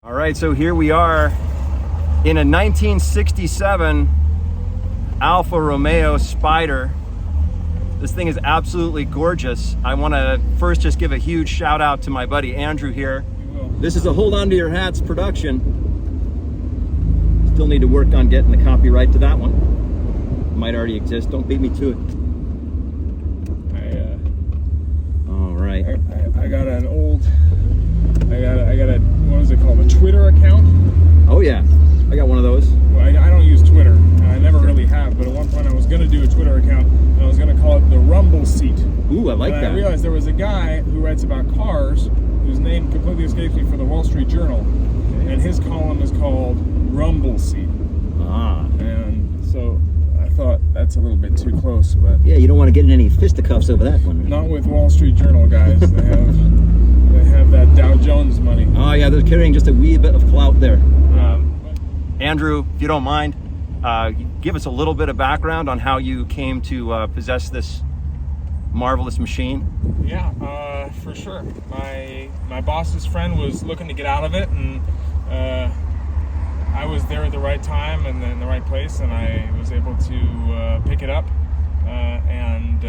All right, so here we are in a 1967 Alfa Romeo Spider. This thing is absolutely gorgeous. I want to first just give a huge shout out to my buddy Andrew here. This is a Hold On to Your Hats production. Still need to work on getting the copyright to that one. It might already exist. Don't beat me to it. All right. I got an old. I got a what is it called? A Twitter account. Oh yeah, I got one of those. Well, I don't use Twitter, and I never really have. But at one point, I was going to do a Twitter account, and I was going to call it the Rumble Seat. Ooh, I like that. I realized there was a guy who writes about cars, whose name completely escapes me, for the Wall Street Journal, and his column is called Rumble Seat. Ah. And so I thought that's a little bit too close, but Yeah, you don't want to get in any fisticuffs over that one. not with Wall Street Journal guys. They have that Dow Jones money. Oh yeah, they're carrying just a wee bit of clout there. Andrew, if you don't mind, give us a little bit of background on how you came to possess this marvelous machine. Yeah, for sure. My boss's friend was looking to get out of it, and I was there at the right time and in the right place, and I was able to pick it up, and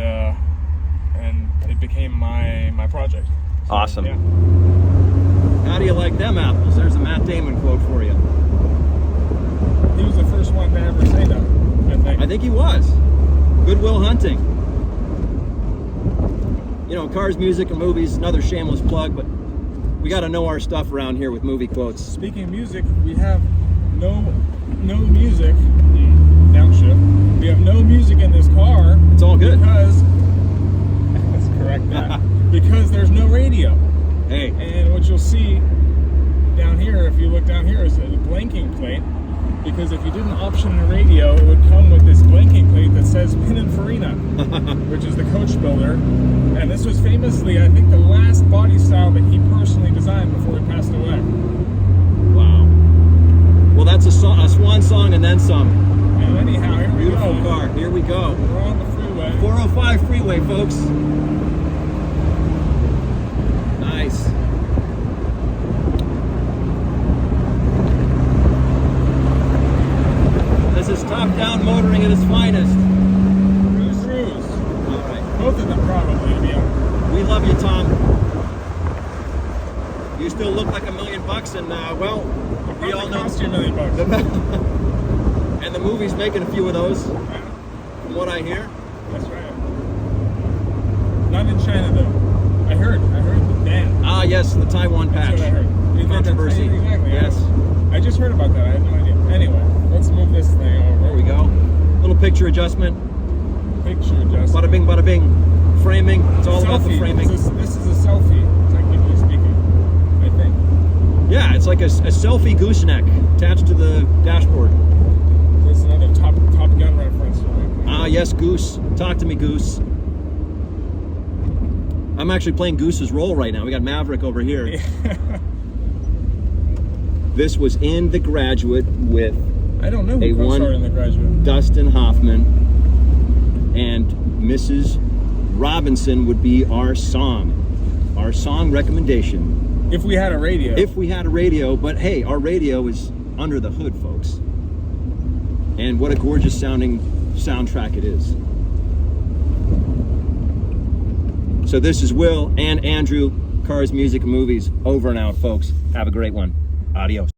it became my project. So, Awesome. Yeah. How do you like them apples? There's a Matt Damon quote for you. He was the first one to ever say that, I think. I think he was. Good Will Hunting. You know, cars, music, and movies, another shameless plug, but we got to know our stuff around here with movie quotes. Speaking of music, we have no music. Downshift. We have no music in this car. It's all good. Because let's correct that. Because there's no radio. Hey. And what you'll see down here, if you look down here, is a blanking plate. Because if you didn't option the radio, it would come with this blanking plate that says Pininfarina, which is the coach builder. And this was famously, I think, the last body style that he personally designed before he passed away. Wow. Well, that's a swan song and then some. And anyhow, here we Beautiful go. car. Here we go. We're on the freeway. 405 freeway, folks. Nice. This is top-down motoring at its finest. Cruise. All right. Both of them probably, to be honest. We love you, Tom. You still look like $1 million, and well, we all know. Cost you $1 million. And the movie's making a few of those, Yeah, from what I hear. that's right. Not in China though. I heard the ban. Ah, yes, the Taiwan That's patch. what I heard. Controversy. Exactly. Yes. I just heard about that. I had no idea. Anyway, let's move this thing over. There we go. Little picture adjustment. Picture adjustment. Bada bing, bada bing. Framing. It's all about the Selfie. framing. This is a selfie, technically speaking. I think. Yeah, it's like a selfie gooseneck attached to the dashboard. That's another Top Gun reference. Right? Ah, yes, Goose. Talk to me, Goose. I'm actually playing Goose's role right now. We got Maverick over here. This was in The Graduate with I don't know who A1 co-starred in The Graduate. Dustin Hoffman, and Mrs. Robinson would be our song recommendation. If we had a radio. If we had a radio, but hey, our radio is under the hood, folks. And what a gorgeous sounding soundtrack it is. So this is Will and Andrew, Cars, Music, and Movies, over and out, folks. Have a great one. Adios.